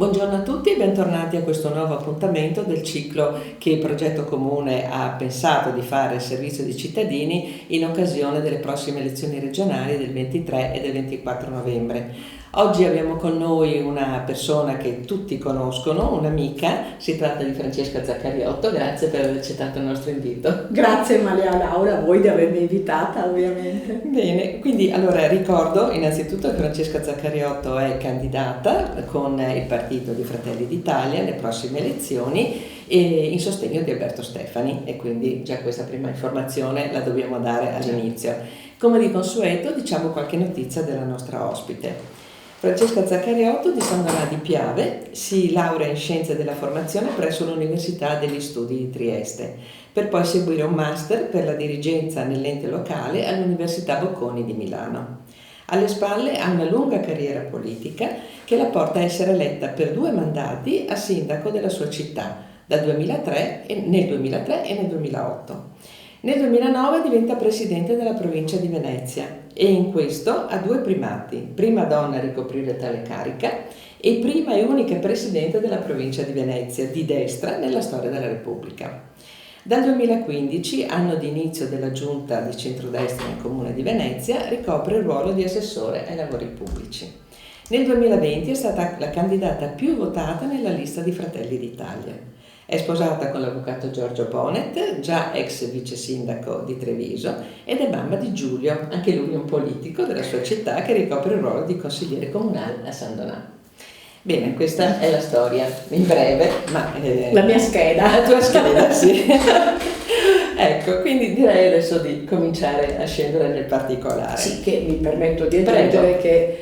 Buongiorno a tutti e bentornati a questo nuovo appuntamento del ciclo che il Progetto Comune ha pensato di fare al servizio dei cittadini in occasione delle prossime elezioni regionali del 23 e del 24 novembre. Oggi abbiamo con noi una persona che tutti conoscono, un'amica, si tratta di Francesca Zaccariotto, grazie per aver accettato il nostro invito. Grazie Maria Laura, a voi di avermi invitata ovviamente. Bene, quindi allora ricordo innanzitutto che Francesca Zaccariotto è candidata con il partito di Fratelli d'Italia alle prossime elezioni e in sostegno di Alberto Stefani, e quindi già questa prima informazione la dobbiamo dare all'inizio. Come di consueto diciamo qualche notizia della nostra ospite. Francesca Zaccariotto di San Donà di Piave si laurea in Scienze della Formazione presso l'Università degli Studi di Trieste, per poi seguire un master per la dirigenza nell'ente locale all'Università Bocconi di Milano. Alle spalle ha una lunga carriera politica che la porta a essere eletta per 2 mandati a sindaco della sua città, nel 2003 e nel 2008. Nel 2009 diventa presidente della provincia di Venezia e in questo ha 2 primati, prima donna a ricoprire tale carica e prima e unica presidente della provincia di Venezia di destra nella storia della Repubblica. Dal 2015, anno di inizio della giunta di centrodestra nel comune di Venezia, ricopre il ruolo di assessore ai lavori pubblici. Nel 2020 è stata la candidata più votata nella lista di Fratelli d'Italia. È sposata con l'avvocato Giorgio Bonet, già ex vice sindaco di Treviso, ed è mamma di Giulio, anche lui un politico della sua città che ricopre il ruolo di consigliere comunale a San Donà. Bene, questa è la storia, in breve, ma... La mia scheda. La tua scheda, sì. Ecco, quindi direi adesso di cominciare a scendere nel particolare. Sì, che mi permetto di aggiungere che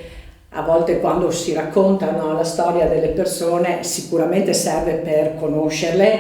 a volte quando si raccontano la storia delle persone sicuramente serve per conoscerle,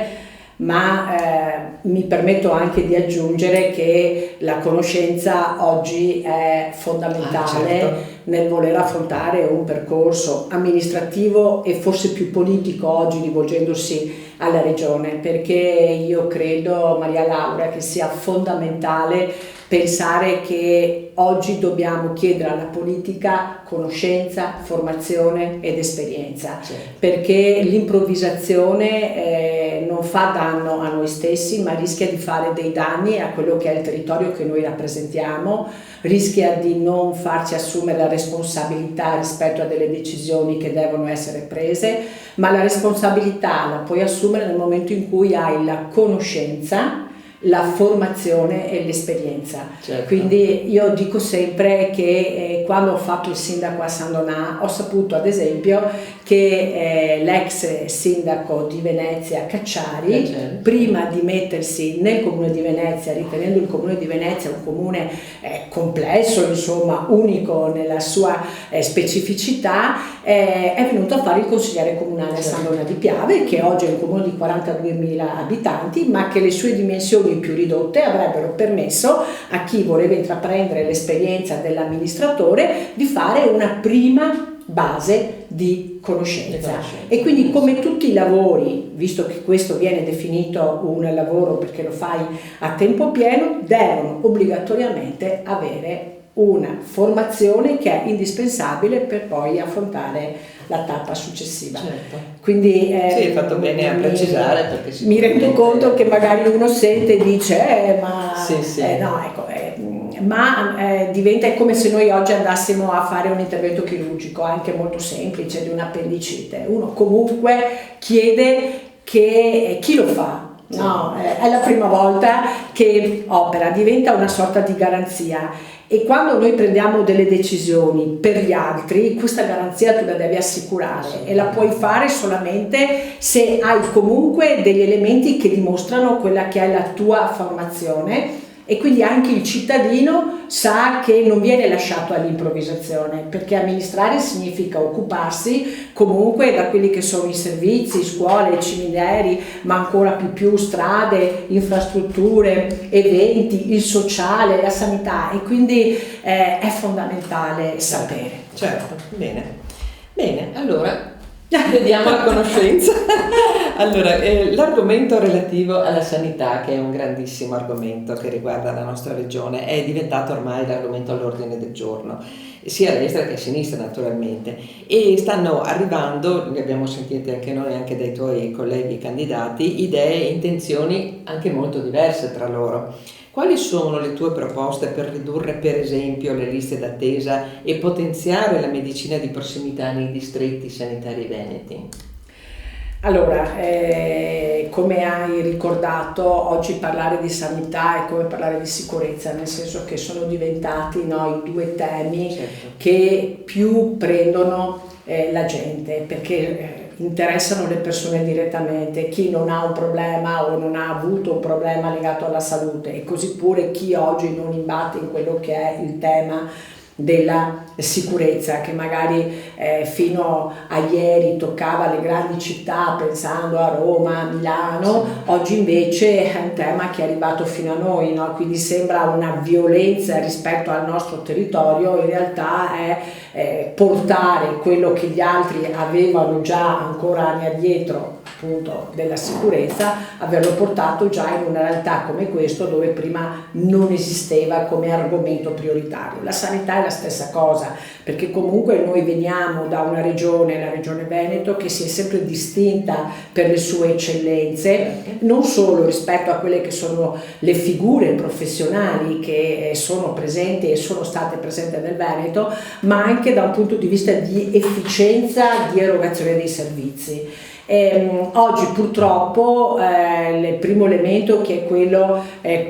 ma mi permetto anche di aggiungere che la conoscenza oggi è fondamentale certo. nel voler affrontare un percorso amministrativo e forse più politico oggi rivolgendosi alla regione, perché io credo, Maria Laura, che sia fondamentale pensare che oggi dobbiamo chiedere alla politica conoscenza, formazione ed esperienza, certo. Perché l'improvvisazione non fa danno a noi stessi, ma rischia di fare dei danni a quello che è il territorio che noi rappresentiamo, rischia di non farci assumere la responsabilità rispetto a delle decisioni che devono essere prese, ma la responsabilità la puoi assumere nel momento in cui hai la conoscenza, la formazione e l'esperienza. Certo. Quindi io dico sempre che quando ho fatto il sindaco a San Donà ho saputo ad esempio che l'ex sindaco di Venezia Cacciari, prima di mettersi nel comune di Venezia, ritenendo il comune di Venezia un comune complesso, insomma unico nella sua specificità, è venuto a fare il consigliere comunale a San Donà di Piave, che oggi è un comune di 42.000 abitanti, ma che le sue dimensioni più ridotte avrebbero permesso a chi voleva intraprendere l'esperienza dell'amministratore di fare una prima base di conoscenza. E quindi, come tutti i lavori, visto che questo viene definito un lavoro perché lo fai a tempo pieno, devono obbligatoriamente avere una formazione che è indispensabile per poi affrontare la tappa successiva. Certo. Quindi sì, hai fatto bene a precisare, perché mi rendo conto che magari uno sente e dice ma sì. no, ecco, diventa come se noi oggi andassimo a fare un intervento chirurgico anche molto semplice di un'appendicite. Uno comunque chiede che chi lo fa. No, è la prima volta che opera, diventa una sorta di garanzia, e quando noi prendiamo delle decisioni per gli altri, questa garanzia tu la devi assicurare e la puoi fare solamente se hai comunque degli elementi che dimostrano quella che è la tua formazione, e quindi anche il cittadino sa che non viene lasciato all'improvvisazione, perché amministrare significa occuparsi comunque da quelli che sono i servizi, scuole, cimiteri, ma ancora più strade, infrastrutture, eventi, il sociale, la sanità, e quindi è fondamentale sapere. Certo, bene, allora vediamo la conoscenza. Allora, l'argomento relativo alla sanità, che è un grandissimo argomento che riguarda la nostra regione, è diventato ormai l'argomento all'ordine del giorno, sia a destra che a sinistra naturalmente, e stanno arrivando, li abbiamo sentiti anche noi, anche dai tuoi colleghi candidati, idee e intenzioni anche molto diverse tra loro. Quali sono le tue proposte per ridurre per esempio le liste d'attesa e potenziare la medicina di prossimità nei distretti sanitari veneti? Allora, come hai ricordato, oggi parlare di sanità è come parlare di sicurezza, nel senso che sono diventati, no, i due temi, certo, che più prendono la gente, perché interessano le persone direttamente, chi non ha un problema o non ha avuto un problema legato alla salute, e così pure chi oggi non imbatte in quello che è il tema della sicurezza, che magari fino a ieri toccava le grandi città pensando a Roma, Milano, sì, oggi invece è un tema che è arrivato fino a noi, no? Quindi sembra una violenza rispetto al nostro territorio, in realtà è portare quello che gli altri avevano già ancora anni addietro, appunto della sicurezza, averlo portato già in una realtà come questo, dove prima non esisteva come argomento prioritario. La sanità è la stessa cosa, perché comunque noi veniamo da una regione, la regione Veneto, che si è sempre distinta per le sue eccellenze, non solo rispetto a quelle che sono le figure professionali che sono presenti e sono state presenti nel Veneto, ma anche da un punto di vista di efficienza di erogazione dei servizi. Oggi purtroppo il primo elemento, che è quello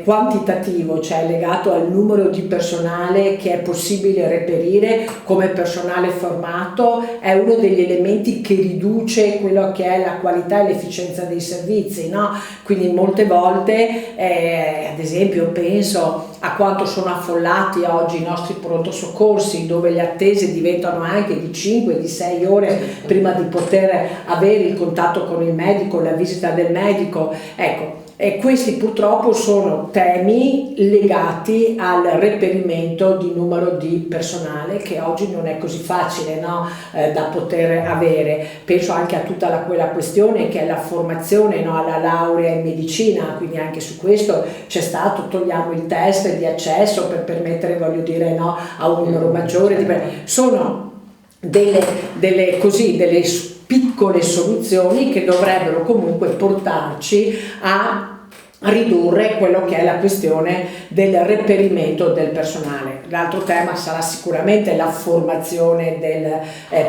quantitativo, cioè legato al numero di personale che è possibile reperire come personale formato, è uno degli elementi che riduce quello che è la qualità e l'efficienza dei servizi, no? Quindi molte volte, ad esempio, penso a quanto sono affollati oggi i nostri pronto soccorsi, dove le attese diventano anche di 5, di 6 ore prima di poter avere il contatto con il medico, la visita del medico. Ecco, e questi purtroppo sono temi legati al reperimento di numero di personale, che oggi non è così facile, no? Da poter avere. Penso anche a tutta quella questione che è la formazione, no? Alla laurea in medicina, quindi anche su questo c'è stato, togliamo il test di accesso per permettere, voglio dire, no, a un numero maggiore di sono delle piccole soluzioni che dovrebbero comunque portarci a ridurre quello che è la questione del reperimento del personale. L'altro tema sarà sicuramente la formazione del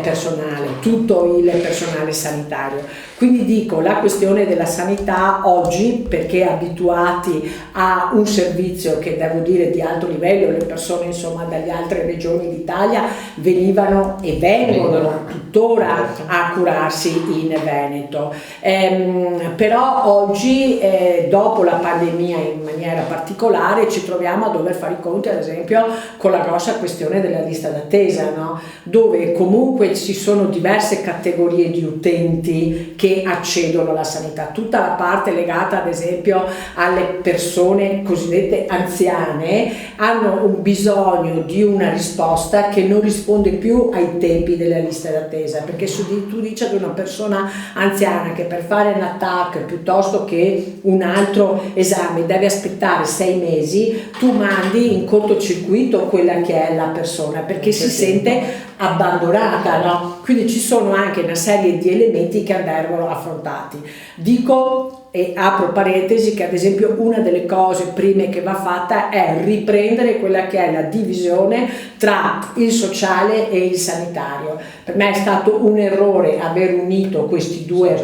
personale, tutto il personale sanitario. Quindi dico, la questione della sanità oggi, perché abituati a un servizio che devo dire di alto livello, le persone insomma dalle altre regioni d'Italia venivano e vengono tuttora a curarsi in Veneto, però oggi dopo la pandemia in maniera particolare ci troviamo a dover fare i conti ad esempio con la grossa questione della lista d'attesa, no? Dove comunque ci sono diverse categorie di utenti che accedono alla sanità, tutta la parte legata ad esempio alle persone cosiddette anziane hanno un bisogno di una risposta che non risponde più ai tempi della lista d'attesa, perché se tu dici ad una persona anziana che per fare un TAC piuttosto che un altro esame deve aspettare 6 mesi, tu mandi in cortocircuito quella che è la persona, perché si sente abbandonata, no? Quindi ci sono anche una serie di elementi che andrebbero affrontati. Dico e apro parentesi che ad esempio una delle cose prime che va fatta è riprendere quella che è la divisione tra il sociale e il sanitario. Per me è stato un errore aver unito questi due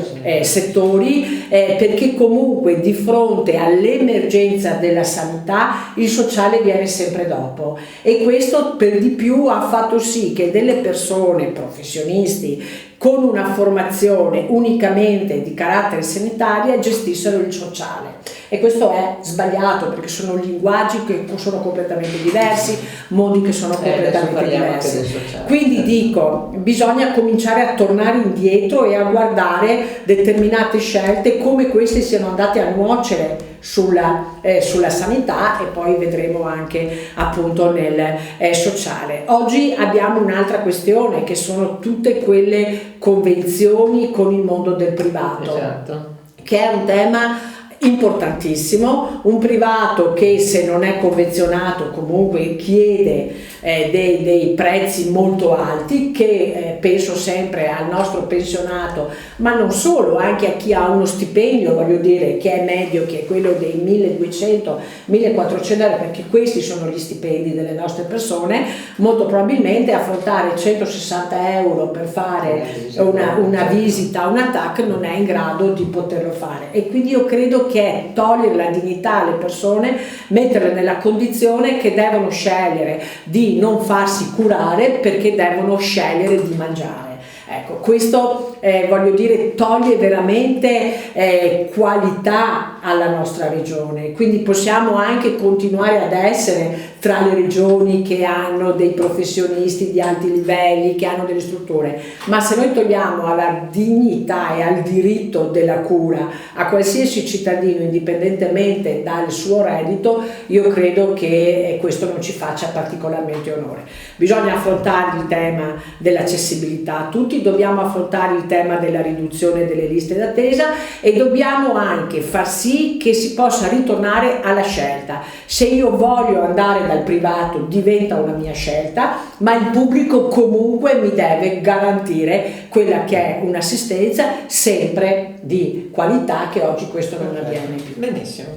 settori, perché comunque di fronte all'emergenza della sanità il sociale viene sempre dopo, e questo per di più ha fatto sì che delle persone, professionisti con una formazione unicamente di carattere sanitario, gestissero il sociale. E questo è sbagliato, perché sono linguaggi che sono completamente diversi, modi che sono completamente diversi. Quindi dico, bisogna cominciare a tornare indietro e a guardare determinate scelte come queste siano andate a nuocere sulla sanità, e poi vedremo anche appunto nel sociale. Oggi abbiamo un'altra questione, che sono tutte quelle convenzioni con il mondo del privato, esatto, che è un tema importantissimo. Un privato che, se non è convenzionato, comunque chiede dei prezzi molto alti, che penso sempre al nostro pensionato, ma non solo, anche a chi ha uno stipendio, voglio dire, che è medio, che è quello dei 1200-1400 euro, perché questi sono gli stipendi delle nostre persone. Molto probabilmente affrontare 160 euro per fare una visita, una TAC, non è in grado di poterlo fare. E quindi io credo che è togliere la dignità alle persone, metterle nella condizione che devono scegliere di non farsi curare perché devono scegliere di mangiare. Ecco, questo voglio dire toglie veramente qualità alla nostra regione, quindi possiamo anche continuare ad essere tra le regioni che hanno dei professionisti di alti livelli, che hanno delle strutture, ma se noi togliamo alla dignità e al diritto della cura a qualsiasi cittadino, indipendentemente dal suo reddito, io credo che questo non ci faccia particolarmente onore. Bisogna affrontare il tema dell'accessibilità a tutti, dobbiamo affrontare il tema della riduzione delle liste d'attesa e dobbiamo anche far sì che si possa ritornare alla scelta. Se io voglio andare dal privato diventa una mia scelta, ma il pubblico comunque mi deve garantire quella che è un'assistenza sempre di qualità, che oggi questo non avviene più. Benissimo.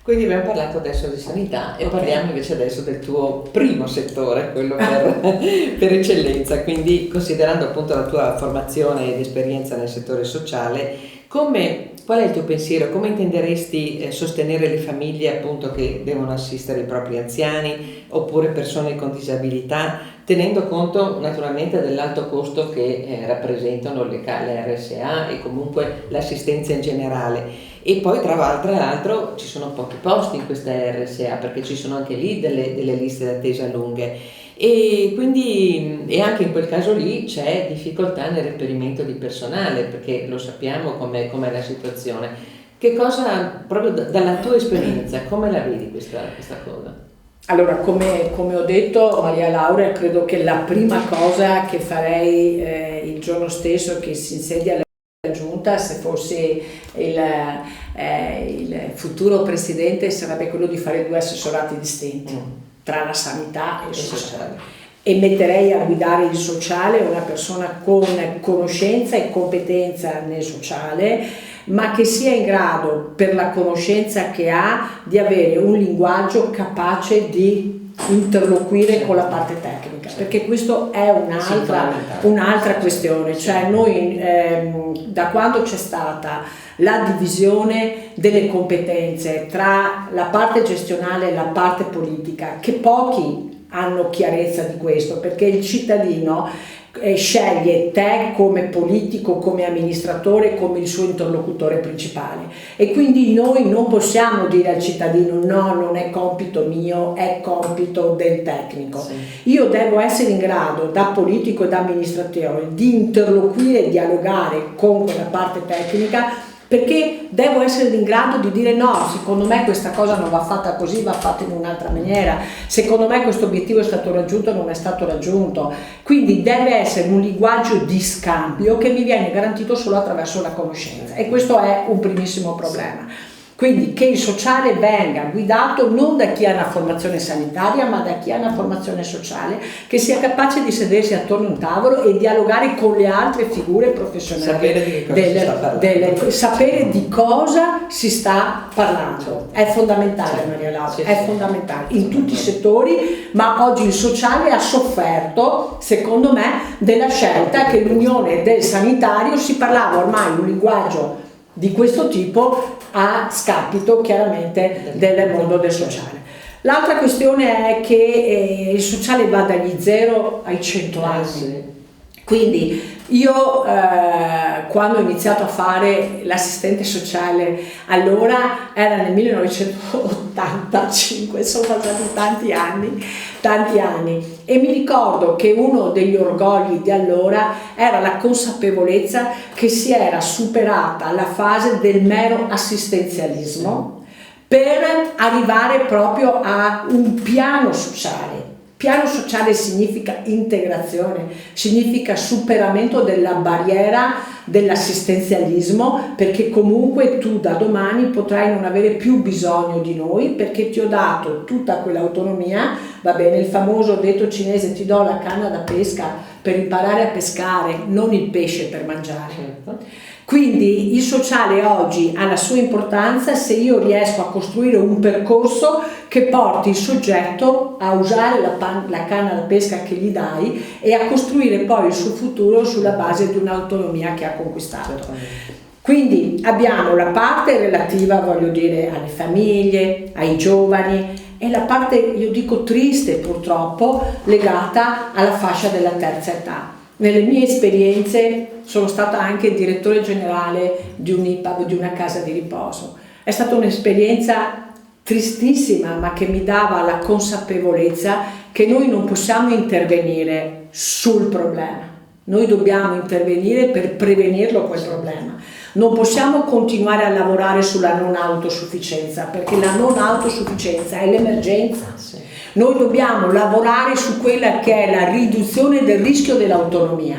Quindi abbiamo parlato adesso di sanità e parliamo invece adesso del tuo primo settore, quello per eccellenza. Quindi, considerando appunto la tua formazione ed esperienza nel settore sociale, qual è il tuo pensiero? Come intenderesti sostenere le famiglie appunto che devono assistere i propri anziani oppure persone con disabilità, tenendo conto naturalmente dell'alto costo che rappresentano le RSA e comunque l'assistenza in generale? E poi tra l'altro ci sono pochi posti in queste RSA, perché ci sono anche lì delle liste d'attesa lunghe, e quindi anche in quel caso lì c'è difficoltà nel reperimento di personale, perché lo sappiamo com'è la situazione. Che cosa, proprio dalla tua esperienza, come la vedi questa cosa? Allora, come ho detto, Maria Laura, credo che la prima cosa che farei il giorno stesso che si insedia la Giunta, se fossi il futuro presidente, sarebbe quello di fare 2 assessorati distinti tra la sanità e il sociale, e metterei a guidare il sociale una persona con conoscenza e competenza nel sociale, ma che sia in grado, per la conoscenza che ha, di avere un linguaggio capace di interloquire con la parte tecnica, perché questo è un'altra questione. Cioè noi da quando c'è stata la divisione delle competenze tra la parte gestionale e la parte politica, che pochi hanno chiarezza di questo, perché il cittadino sceglie te come politico, come amministratore, come il suo interlocutore principale, e quindi noi non possiamo dire al cittadino no, non è compito mio, è compito del tecnico. Sì. Io devo essere in grado, da politico e da amministratore, di interloquire e dialogare con quella parte tecnica, perché devo essere in grado di dire no, secondo me questa cosa non va fatta così, va fatta in un'altra maniera, secondo me questo obiettivo è stato raggiunto, non è stato raggiunto. Quindi deve essere un linguaggio di scambio che mi viene garantito solo attraverso la conoscenza, e questo è un primissimo problema. Quindi che il sociale venga guidato non da chi ha una formazione sanitaria, ma da chi ha una formazione sociale, che sia capace di sedersi attorno a un tavolo e dialogare con le altre figure professionali. Sapere di cosa si sta parlando. È fondamentale, Maria Laura, è fondamentale in tutti i settori, ma oggi il sociale ha sofferto, secondo me, della scelta che l'unione del sanitario si parlava ormai un linguaggio di questo tipo a scapito chiaramente del mondo del sociale. L'altra questione è che il sociale va dagli 0 ai 100 anni. Quindi io quando ho iniziato a fare l'assistente sociale, allora era nel 1985, sono passati tanti anni, e mi ricordo che uno degli orgogli di allora era la consapevolezza che si era superata la fase del mero assistenzialismo per arrivare proprio a un piano sociale. Piano sociale significa integrazione, significa superamento della barriera dell'assistenzialismo, perché comunque tu da domani potrai non avere più bisogno di noi perché ti ho dato tutta quell'autonomia, va bene, il famoso detto cinese ti do la canna da pesca per imparare a pescare, non il pesce per mangiare. Certo. Quindi il sociale oggi ha la sua importanza se io riesco a costruire un percorso che porti il soggetto a usare la canna da pesca che gli dai e a costruire poi il suo futuro sulla base di un'autonomia che ha conquistato. Quindi abbiamo la parte relativa, voglio dire, alle famiglie, ai giovani, e la parte, io dico triste purtroppo, legata alla fascia della terza età. Nelle mie esperienze sono stata anche direttore generale di un IPAB, di una casa di riposo. È stata un'esperienza tristissima, ma che mi dava la consapevolezza che noi non possiamo intervenire sul problema. Noi dobbiamo intervenire per prevenirlo quel problema. Non possiamo continuare a lavorare sulla non autosufficienza, perché la non autosufficienza è l'emergenza. Noi dobbiamo lavorare su quella che è la riduzione del rischio dell'autonomia,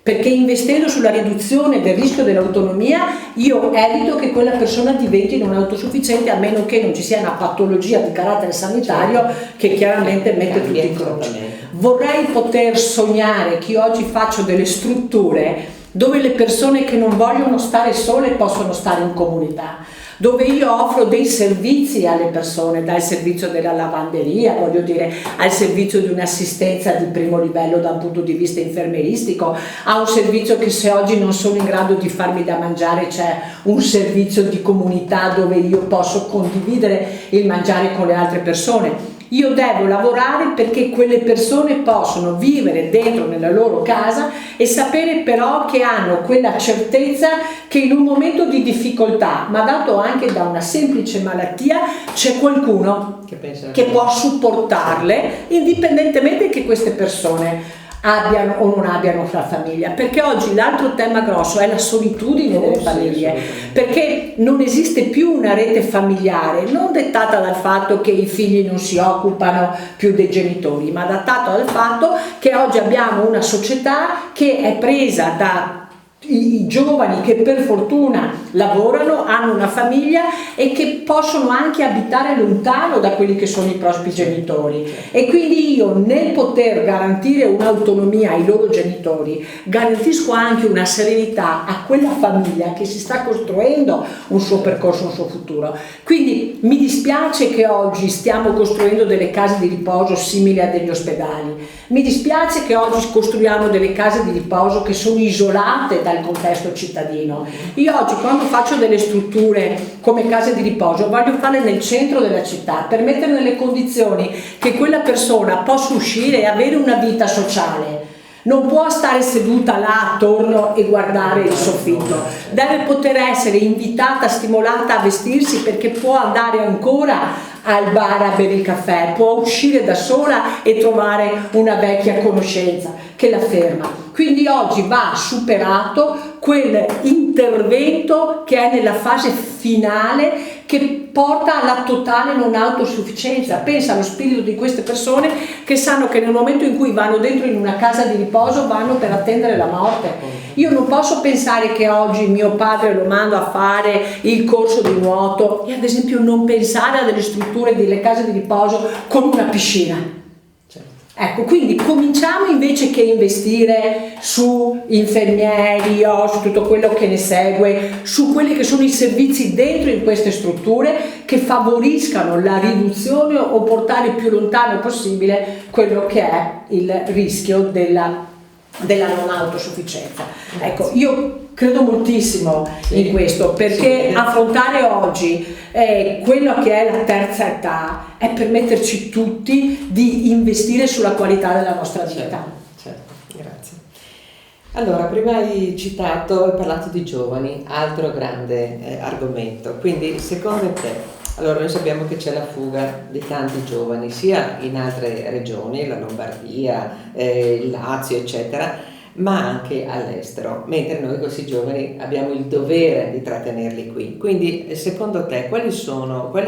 perché investendo sulla riduzione del rischio dell'autonomia io evito che quella persona diventi non autosufficiente, a meno che non ci sia una patologia di carattere sanitario che chiaramente mette tutti in croce. Vorrei poter sognare che io oggi faccio delle strutture dove le persone che non vogliono stare sole possono stare in comunità, dove io offro dei servizi alle persone, dal servizio della lavanderia, voglio dire, al servizio di un'assistenza di primo livello da un punto di vista infermieristico, a un servizio che se oggi non sono in grado di farmi da mangiare c'è un servizio di comunità dove io posso condividere il mangiare con le altre persone. Io devo lavorare perché quelle persone possono vivere dentro nella loro casa e sapere però che hanno quella certezza che in un momento di difficoltà, ma dato anche da una semplice malattia, c'è qualcuno che può supportarle, indipendentemente che queste persone abbiano o non abbiano fra famiglia, perché oggi l'altro tema grosso è la solitudine delle famiglie, perché non esiste più una rete familiare, non dettata dal fatto che i figli non si occupano più dei genitori, ma dettata dal fatto che oggi abbiamo una società che è presa da i giovani che per fortuna lavorano, hanno una famiglia e che possono anche abitare lontano da quelli che sono i propri genitori, e quindi io nel poter garantire un'autonomia ai loro genitori garantisco anche una serenità a quella famiglia che si sta costruendo un suo percorso, un suo futuro. Quindi mi dispiace che oggi stiamo costruendo delle case di riposo simili a degli ospedali, mi dispiace che oggi costruiamo delle case di riposo che sono isolate dal contesto cittadino. Io oggi quando faccio delle strutture come case di riposo voglio farle nel centro della città per mettere nelle condizioni che quella persona possa uscire e avere una vita sociale. Non può stare seduta là attorno e guardare il soffitto, deve poter essere invitata, stimolata a vestirsi, perché può andare ancora al bar a bere il caffè, può uscire da sola e trovare una vecchia conoscenza che la ferma. Quindi oggi va superato quell'intervento che è nella fase finale, che porta alla totale non autosufficienza. Pensa allo spirito di queste persone che sanno che nel momento in cui vanno dentro in una casa di riposo vanno per attendere la morte. Io non posso pensare che oggi mio padre lo mando a fare il corso di nuoto e ad esempio non pensare a delle strutture delle case di riposo con una piscina. Ecco, quindi cominciamo invece che investire su infermieri o su tutto quello che ne segue, su quelli che sono i servizi dentro in queste strutture che favoriscano la riduzione o portare più lontano possibile quello che è il rischio della non autosufficienza. Ecco, io credo moltissimo in questo, perché affrontare oggi quello che è la terza età è permetterci tutti di investire sulla qualità della nostra vita. Certo, grazie. Allora, prima hai citato e parlato di giovani, altro grande argomento. Quindi, secondo te, allora noi sappiamo che c'è la fuga di tanti giovani, sia in altre regioni, la Lombardia, il Lazio, eccetera, ma anche all'estero, mentre noi questi giovani abbiamo il dovere di trattenerli qui. Quindi, secondo te, quali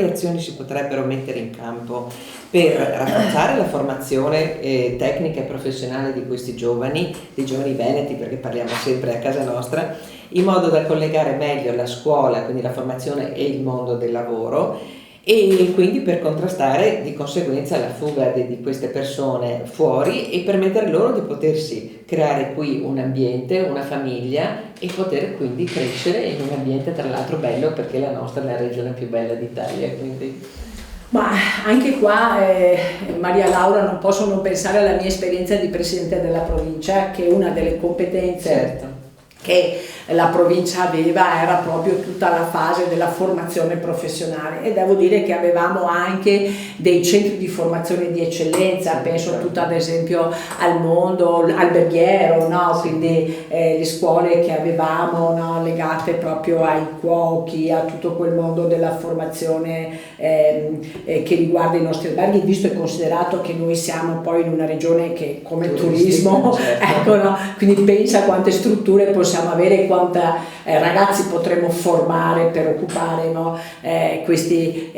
azioni si potrebbero mettere in campo per rafforzare la formazione tecnica e professionale di questi giovani, dei giovani veneti, perché parliamo sempre a casa nostra, in modo da collegare meglio la scuola, quindi la formazione e il mondo del lavoro, e quindi per contrastare di conseguenza la fuga di queste persone fuori e permettere loro di potersi creare qui un ambiente, una famiglia e poter quindi crescere in un ambiente tra l'altro bello, perché la nostra è la regione più bella d'Italia, quindi... Ma anche qua, Maria Laura, non posso non pensare alla mia esperienza di presidente della provincia, che una delle competenze, certo, che la provincia aveva era proprio tutta la fase della formazione professionale, e devo dire che avevamo anche dei centri di formazione di eccellenza, penso tutto ad esempio al mondo alberghiero, no? Quindi le scuole che avevamo, no? Legate proprio ai cuochi, a tutto quel mondo della formazione che riguarda i nostri alberghi, visto e considerato che noi siamo poi in una regione che come il turismo, certo. Ecco, no? Quindi pensa quante strutture possiamo avere, quanta ragazzi potremo formare per occupare, no? questi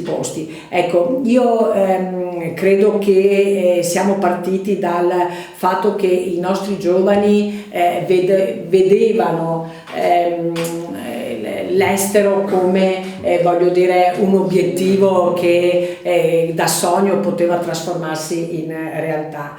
posti. Ecco, io credo che siamo partiti dal fatto che i nostri giovani vedevano l'estero come voglio dire un obiettivo che da sogno poteva trasformarsi in realtà.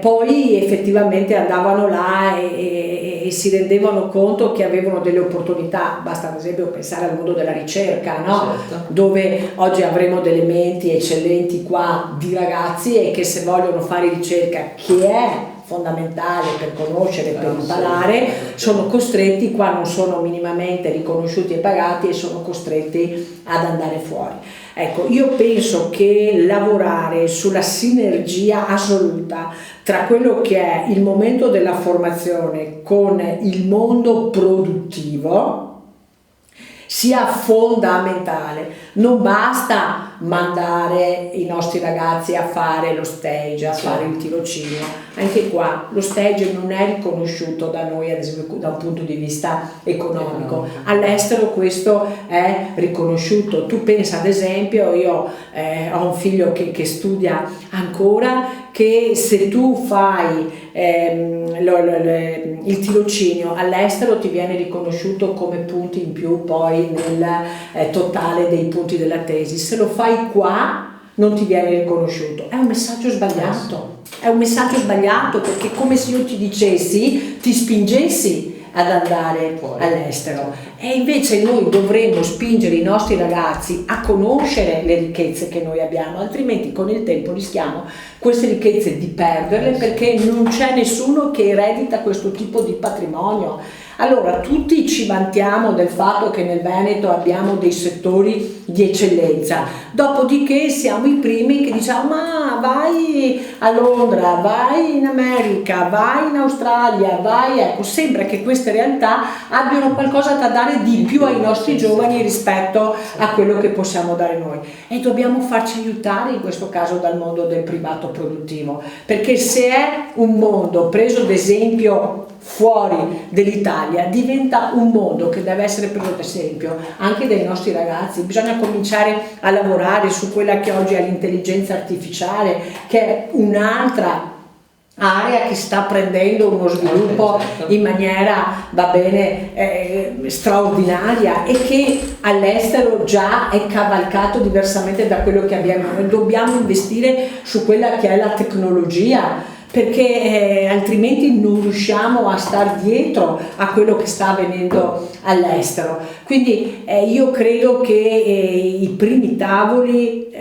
Poi effettivamente andavano là e si rendevano conto che avevano delle opportunità, basta ad esempio pensare al mondo della ricerca, no? Certo. Dove oggi avremo delle menti eccellenti qua di ragazzi e che se vogliono fare ricerca, che è fondamentale per conoscere, per imparare, sono costretti, qua non sono minimamente riconosciuti e pagati e sono costretti ad andare fuori. Ecco, io penso che lavorare sulla sinergia assoluta tra quello che è il momento della formazione con il mondo produttivo sia fondamentale. Non basta mandare i nostri ragazzi a fare lo stage, a fare il tirocinio. Anche qua lo stage non è riconosciuto da noi, ad esempio, da un punto di vista economico. All'estero questo è riconosciuto. Tu pensa ad esempio, io ho un figlio che studia ancora, che se tu fai il tirocinio all'estero ti viene riconosciuto come punti in più poi nel totale dei punti della tesi. Se lo fai qua non ti viene riconosciuto. È un messaggio sbagliato. È un messaggio sbagliato, perché è come se io ti dicessi, ti spingessi ad andare all'estero, e invece noi dovremmo spingere i nostri ragazzi a conoscere le ricchezze che noi abbiamo, altrimenti con il tempo rischiamo queste ricchezze di perderle, perché non c'è nessuno che eredita questo tipo di patrimonio. Allora, tutti ci vantiamo del fatto che nel Veneto abbiamo dei settori di eccellenza, dopodiché siamo i primi che diciamo: ma vai a Londra, vai in America, vai in Australia, vai, ecco, sembra che queste realtà abbiano qualcosa da dare di più ai nostri giovani rispetto a quello che possiamo dare noi, e dobbiamo farci aiutare in questo caso dal mondo del privato produttivo, perché se è un mondo preso ad esempio fuori dell'Italia, diventa un mondo che deve essere preso ad esempio anche dai nostri ragazzi. Bisogna cominciare a lavorare su quella che oggi è l'intelligenza artificiale, che è un'altra area che sta prendendo uno sviluppo in maniera, va bene, straordinaria, e che all'estero già è cavalcato diversamente da quello che abbiamo. Noi dobbiamo investire su quella che è la tecnologia, perché altrimenti non riusciamo a star dietro a quello che sta avvenendo all'estero. Quindi io credo che i primi tavoli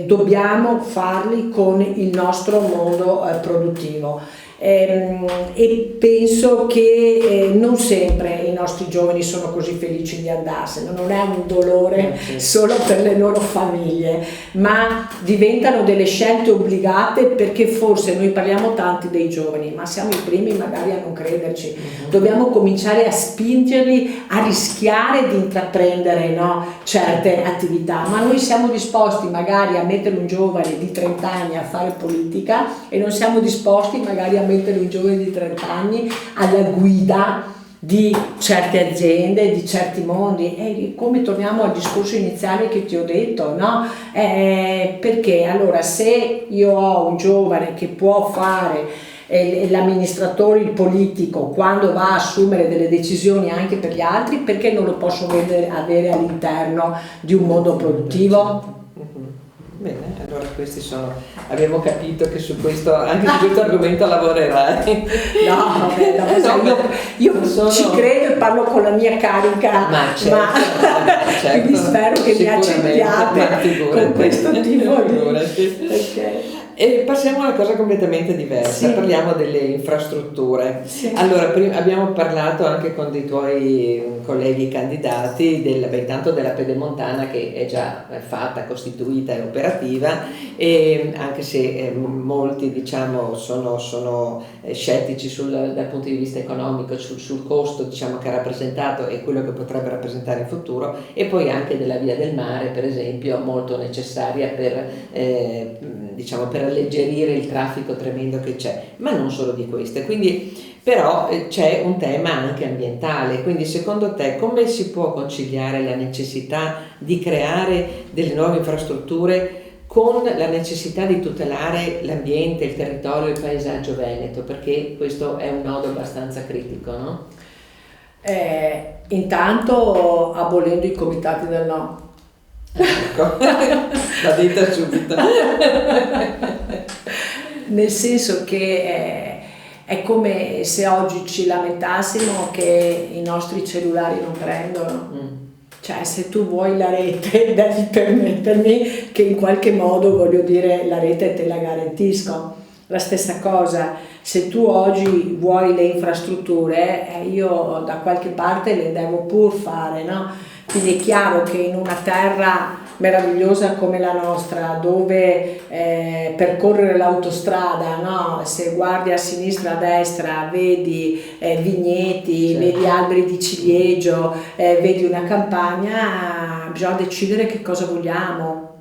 dobbiamo farli con il nostro mondo produttivo. e penso che non sempre i nostri giovani sono così felici di andarsene, non è un dolore solo per le loro famiglie, ma diventano delle scelte obbligate, perché forse noi parliamo tanti dei giovani, ma siamo i primi magari a non crederci. Dobbiamo cominciare a spingerli a rischiare di intraprendere, no, certe attività, ma noi siamo disposti magari a mettere un giovane di 30 anni a fare politica e non siamo disposti magari a mettere un giovane di 30 anni alla guida di certe aziende, di certi mondi. E come torniamo al discorso iniziale che ti ho detto, no? Perché allora, se io ho un giovane che può fare l'amministratore, il politico, quando va a assumere delle decisioni anche per gli altri, perché non lo posso avere all'interno di un mondo produttivo? Bene, allora questi sono, abbiamo capito che su questo, anche su questo argomento lavorerai. No, vabbè, io ci credo e parlo con la mia carica, certo, quindi spero che mi accettiate con questo tipo di... Okay. E passiamo a una cosa completamente diversa, parliamo delle infrastrutture. Allora, abbiamo parlato anche con dei tuoi colleghi candidati intanto della Pedemontana, che è già fatta, costituita e operativa, e anche se molti diciamo sono scettici dal punto di vista economico sul costo, diciamo, che ha rappresentato e quello che potrebbe rappresentare in futuro, e poi anche della Via del Mare, per esempio, molto necessaria per alleggerire il traffico tremendo che c'è, ma non solo di queste. Quindi però c'è un tema anche ambientale, quindi secondo te come si può conciliare la necessità di creare delle nuove infrastrutture con la necessità di tutelare l'ambiente, il territorio, il paesaggio veneto, perché questo è un nodo abbastanza critico, no? Intanto abolendo i comitati del no. Ecco, la dita subito. Nel senso che è come se oggi ci lamentassimo che i nostri cellulari non prendono. Cioè, se tu vuoi la rete, devi permettermi che in qualche modo, voglio dire, la rete te la garantisco. La stessa cosa, se tu oggi vuoi le infrastrutture, io da qualche parte le devo pur fare, no? Quindi è chiaro che in una terra meravigliosa come la nostra, dove percorrere l'autostrada, no? Se guardi a sinistra, a destra, vedi vigneti, vedi alberi di ciliegio, vedi una campagna, bisogna decidere che cosa vogliamo.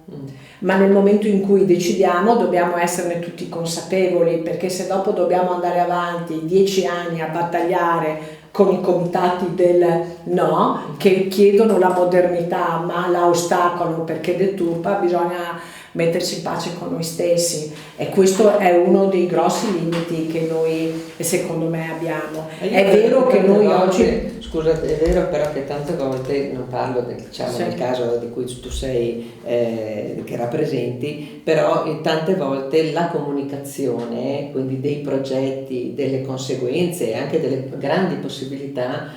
Ma nel momento in cui decidiamo dobbiamo esserne tutti consapevoli, perché se dopo dobbiamo andare avanti 10 anni a battagliare con i comitati del no, che chiedono la modernità ma la ostacolano perché deturpa, bisogna metterci in pace con noi stessi, e questo è uno dei grossi limiti che noi secondo me abbiamo. È vero che noi oggi... Scusa, è vero però che tante volte, non parlo nel caso di cui tu sei, che rappresenti, però tante volte la comunicazione, quindi dei progetti, delle conseguenze e anche delle grandi possibilità,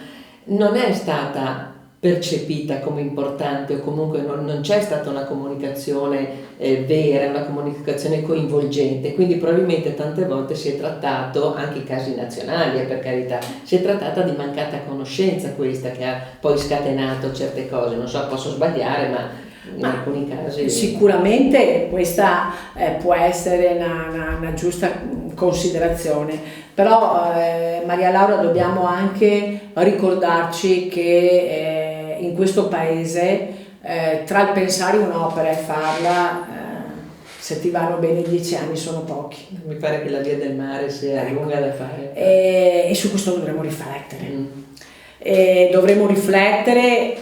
non è stata percepita come importante, o comunque non c'è stata una comunicazione vera, una comunicazione coinvolgente, quindi probabilmente tante volte si è trattato, anche in casi nazionali per carità, si è trattata di mancata conoscenza, questa che ha poi scatenato certe cose. Non so, posso sbagliare, ma in alcuni casi... Sicuramente questa può essere una giusta considerazione, però Maria Laura, dobbiamo anche ricordarci che in questo paese tra il pensare un'opera e farla, se ti vanno bene 10 anni sono pochi. Mi pare che la Via del Mare sia lunga da fare. E su questo dovremo riflettere. Dovremo riflettere.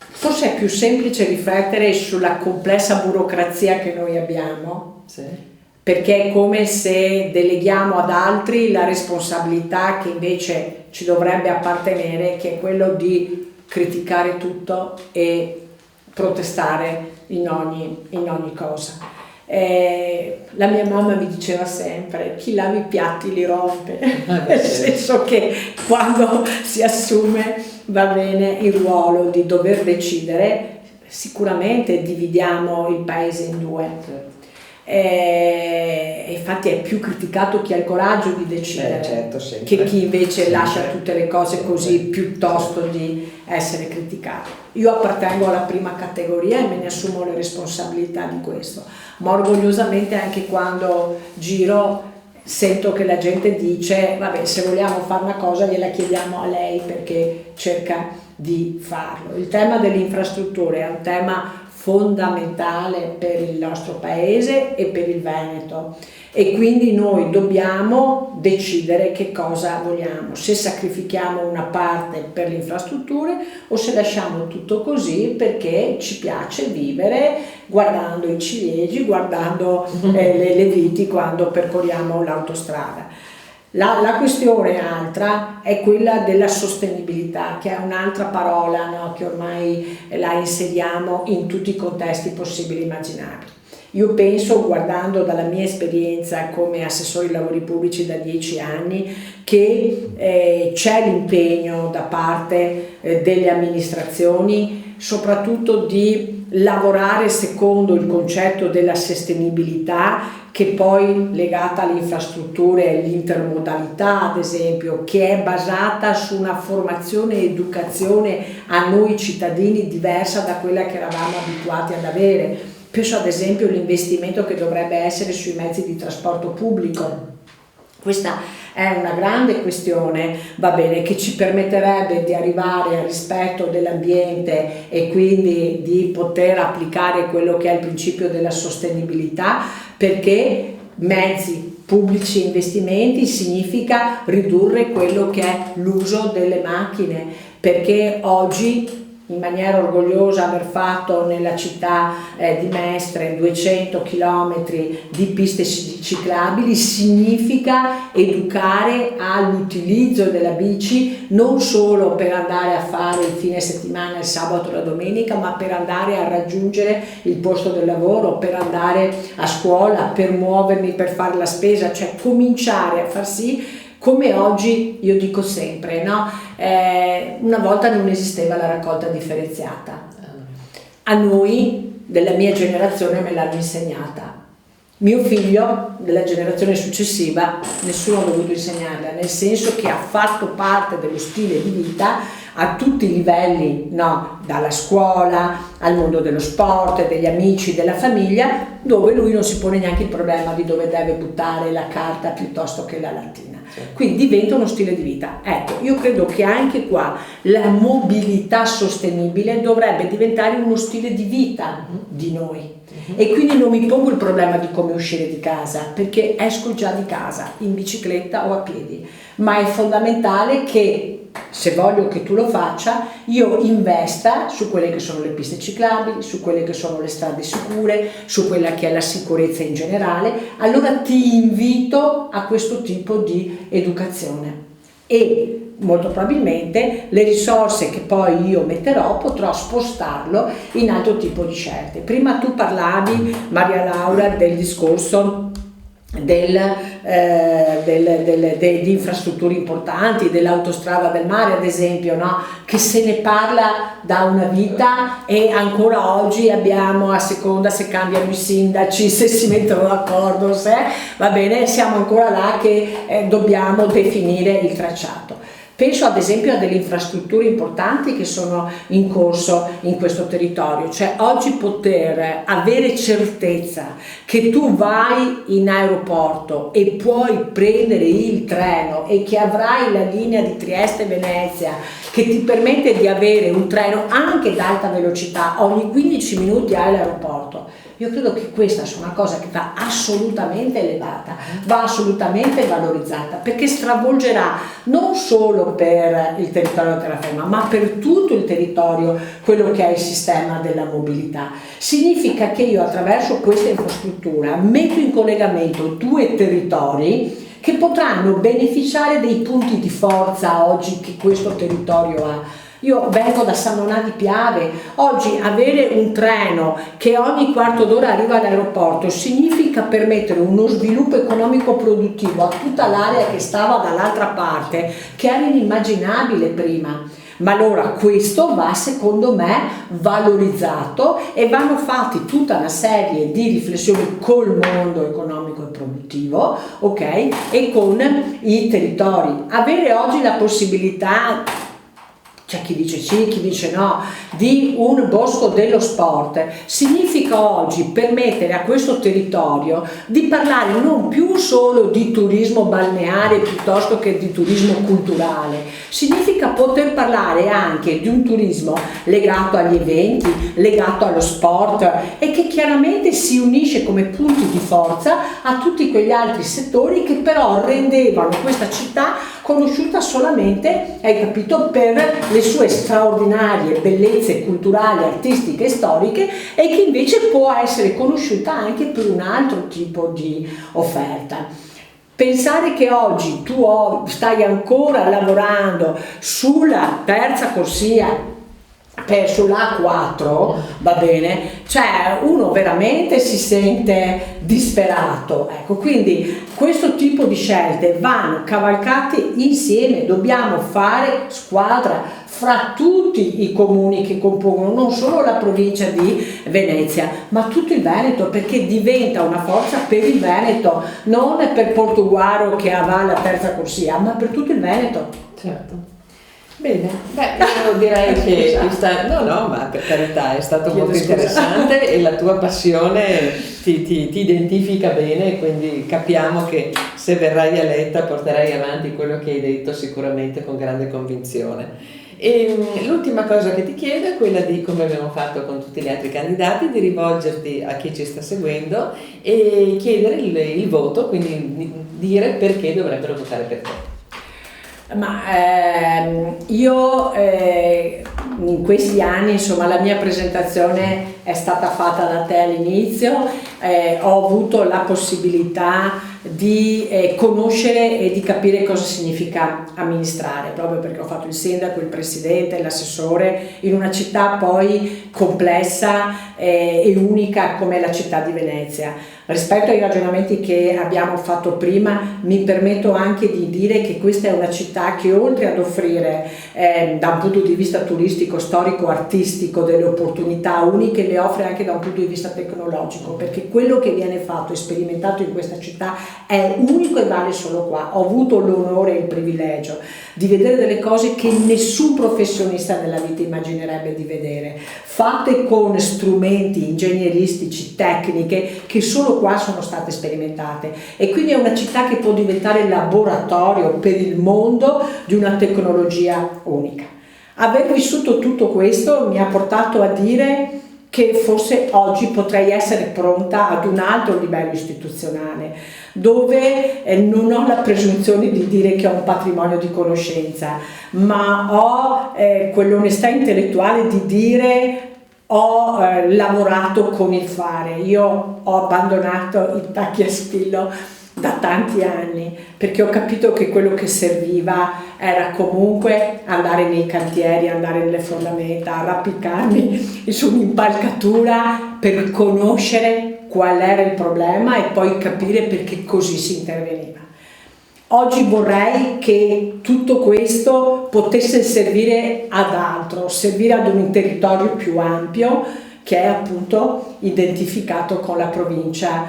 Forse è più semplice riflettere sulla complessa burocrazia che noi abbiamo, perché è come se deleghiamo ad altri la responsabilità che invece ci dovrebbe appartenere, che è quello di criticare tutto e protestare in ogni cosa. La mia mamma mi diceva sempre: chi lava i piatti li rompe, nel senso che quando si assume, va bene, il ruolo di dover decidere, sicuramente dividiamo il paese in due. Infatti è più criticato chi ha il coraggio di decidere, certo, che chi invece lascia tutte le cose così piuttosto di essere criticato. Io appartengo alla prima categoria e me ne assumo le responsabilità di questo, ma orgogliosamente anche quando giro sento che la gente dice vabbè, se vogliamo fare una cosa gliela chiediamo a lei perché cerca di farlo. Il tema delle infrastrutture è un tema fondamentale per il nostro paese e per il Veneto, e quindi noi dobbiamo decidere che cosa vogliamo, se sacrifichiamo una parte per le infrastrutture o se lasciamo tutto così perché ci piace vivere guardando i ciliegi, guardando le viti quando percorriamo l'autostrada. La questione altra è quella della sostenibilità, che è un'altra parola, no, che ormai la inseriamo in tutti i contesti possibili e immaginabili. Io penso, guardando dalla mia esperienza come assessore ai lavori pubblici da 10 anni, che c'è l'impegno da parte delle amministrazioni soprattutto di lavorare secondo il concetto della sostenibilità, che poi legata alle infrastrutture è l'intermodalità, ad esempio, che è basata su una formazione e educazione a noi cittadini diversa da quella che eravamo abituati ad avere. Penso ad esempio all'investimento che dovrebbe essere sui mezzi di trasporto pubblico. Questa è una grande questione, va bene, che ci permetterebbe di arrivare al rispetto dell'ambiente e quindi di poter applicare quello che è il principio della sostenibilità, perché mezzi pubblici e investimenti significa ridurre quello che è l'uso delle macchine, perché oggi, in maniera orgogliosa, aver fatto nella città di Mestre 200 km di piste ciclabili significa educare all'utilizzo della bici non solo per andare a fare il fine settimana, il sabato e la domenica, ma per andare a raggiungere il posto del lavoro, per andare a scuola, per muovermi, per fare la spesa, cioè cominciare a far sì. Come oggi io dico sempre, no? Una volta non esisteva la raccolta differenziata. A noi, della mia generazione, me l'hanno insegnata. Mio figlio, della generazione successiva, nessuno ha voluto insegnarla, nel senso che ha fatto parte dello stile di vita a tutti i livelli, no? Dalla scuola al mondo dello sport, degli amici, della famiglia, dove lui non si pone neanche il problema di dove deve buttare la carta piuttosto che la lattina. Quindi diventa uno stile di vita. Ecco, io credo che anche qua la mobilità sostenibile dovrebbe diventare uno stile di vita di noi. E quindi non mi pongo il problema di come uscire di casa, perché esco già di casa in bicicletta o a piedi, ma è fondamentale che, se voglio che tu lo faccia, io investa su quelle che sono le piste ciclabili, su quelle che sono le strade sicure, su quella che è la sicurezza in generale. Allora ti invito a questo tipo di educazione e molto probabilmente le risorse che poi io metterò potrò spostarlo in altro tipo di scelte. Prima tu parlavi, Maria Laura, del discorso di infrastrutture importanti, dell'autostrada del mare ad esempio, no? Che se ne parla da una vita e ancora oggi abbiamo, a seconda se cambiano i sindaci, se si mettono d'accordo, se va bene, siamo ancora là che dobbiamo definire il tracciato. Penso ad esempio a delle infrastrutture importanti che sono in corso in questo territorio, cioè oggi poter avere certezza che tu vai in aeroporto e puoi prendere il treno e che avrai la linea di Trieste-Venezia che ti permette di avere un treno anche ad alta velocità ogni 15 minuti all'aeroporto. Io credo che questa sia una cosa che va assolutamente elevata, va assolutamente valorizzata, perché stravolgerà non solo per il territorio della terraferma, ma per tutto il territorio quello che è il sistema della mobilità. Significa che io attraverso questa infrastruttura metto in collegamento due territori che potranno beneficiare dei punti di forza oggi che questo territorio ha. Io vengo da San Donà di Piave, oggi avere un treno che ogni quarto d'ora arriva all'aeroporto significa permettere uno sviluppo economico produttivo a tutta l'area che stava dall'altra parte, che era inimmaginabile prima. Ma allora questo va, secondo me, valorizzato e vanno fatti tutta una serie di riflessioni col mondo economico e produttivo, ok? E con i territori. Avere oggi la possibilità, c'è chi dice sì, chi dice no, di un bosco dello sport significa oggi permettere a questo territorio di parlare non più solo di turismo balneare piuttosto che di turismo culturale, significa poter parlare anche di un turismo legato agli eventi, legato allo sport e che chiaramente si unisce come punti di forza a tutti quegli altri settori che però rendevano questa città conosciuta solamente, hai capito, per le sue straordinarie bellezze culturali, artistiche e storiche, e che invece può essere conosciuta anche per un altro tipo di offerta. Pensare che oggi tu stai ancora lavorando sulla terza corsia sulla A4, va bene, cioè uno veramente si sente disperato, ecco, quindi questo tipo di scelte vanno cavalcate insieme, dobbiamo fare squadra fra tutti i comuni che compongono non solo la provincia di Venezia ma tutto il Veneto, perché diventa una forza per il Veneto, non per Portoguaro che va alla terza corsia, ma per tutto il Veneto. Certo. Bene, io direi che ma per carità è stato molto interessante e la tua passione ti identifica bene, quindi capiamo che se verrai eletta porterai avanti quello che hai detto sicuramente con grande convinzione. E l'ultima cosa che ti chiedo è quella di, come abbiamo fatto con tutti gli altri candidati, di rivolgerti a chi ci sta seguendo e chiedere il voto, quindi dire perché dovrebbero votare per te. Ma io in questi anni, insomma, la mia presentazione è stata fatta da te all'inizio, ho avuto la possibilità di conoscere e di capire cosa significa amministrare, proprio perché ho fatto il sindaco, il presidente, l'assessore in una città poi complessa e unica come la città di Venezia. Rispetto ai ragionamenti che abbiamo fatto prima, mi permetto anche di dire che questa è una città che, oltre ad offrire da un punto di vista turistico, storico, artistico delle opportunità uniche, le offre anche da un punto di vista tecnologico, perché quello che viene fatto e sperimentato in questa città è unico e vale solo qua. Ho avuto l'onore e il privilegio di vedere delle cose che nessun professionista nella vita immaginerebbe di vedere, fatte con strumenti ingegneristici, tecniche che solo qua sono state sperimentate, e quindi è una città che può diventare laboratorio per il mondo di una tecnologia unica. Aver vissuto tutto questo mi ha portato a dire che forse oggi potrei essere pronta ad un altro livello istituzionale, dove non ho la presunzione di dire che ho un patrimonio di conoscenza, ma ho quell'onestà intellettuale di dire ho lavorato con il fare. Io ho abbandonato i tacchi a spillo da tanti anni, perché ho capito che quello che serviva era comunque andare nei cantieri, andare nelle fondamenta, arrampicarmi su un'impalcatura per conoscere qual era il problema e poi capire perché così si interveniva. Oggi vorrei che tutto questo potesse servire ad altro, servire ad un territorio più ampio, che è appunto identificato con la provincia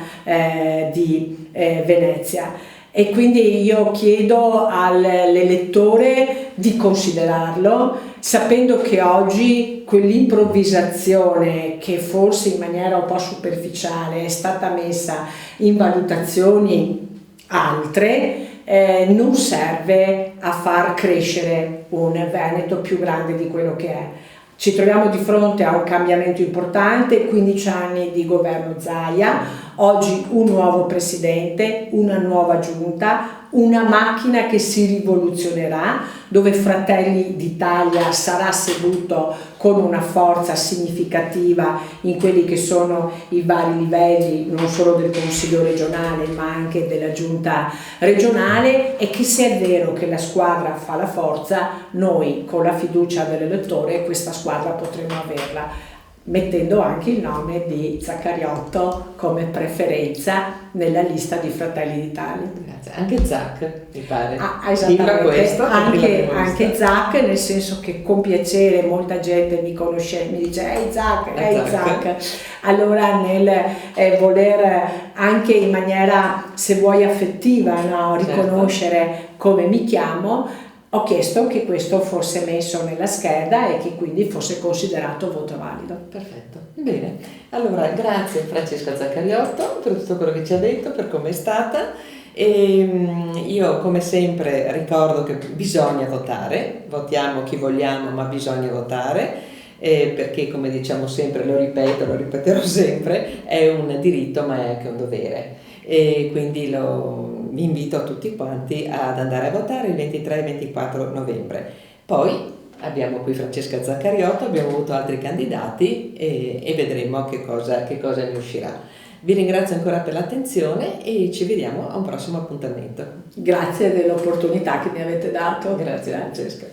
di Venezia. E quindi io chiedo all'elettore di considerarlo, sapendo che oggi quell'improvvisazione che forse in maniera un po' superficiale è stata messa in valutazioni altre, non serve a far crescere un Veneto più grande di quello che è. Ci troviamo di fronte a un cambiamento importante, 15 anni di governo Zaia, oggi un nuovo presidente, una nuova giunta, una macchina che si rivoluzionerà, dove Fratelli d'Italia sarà seduto con una forza significativa in quelli che sono i vari livelli, non solo del Consiglio regionale ma anche della giunta regionale, e che, se è vero che la squadra fa la forza, noi con la fiducia dell'elettore questa squadra potremo averla. mettendo anche il nome di Zaccariotto come preferenza nella lista di Fratelli d'Italia. Grazie. Anche Zac, mi pare. Esattamente, questo, anche Zac, nel senso che con piacere molta gente mi conosce, mi dice ehi Zac. Allora nel voler anche in maniera, se vuoi, affettiva, no, riconoscere come mi chiamo, ho chiesto che questo fosse messo nella scheda e che quindi fosse considerato voto valido. Perfetto, bene. Allora, grazie Francesca Zaccariotto per tutto quello che ci ha detto, per come è stata. E io come sempre ricordo che bisogna votare, votiamo chi vogliamo, ma bisogna votare, perché come diciamo sempre, lo ripeterò sempre, è un diritto ma è anche un dovere. E quindi vi invito a tutti quanti ad andare a votare il 23 e 24 novembre. Poi abbiamo qui Francesca Zaccariotto, abbiamo avuto altri candidati e vedremo che cosa ne uscirà. Vi ringrazio ancora per l'attenzione e ci vediamo a un prossimo appuntamento. Grazie dell'opportunità che mi avete dato. Grazie Francesca.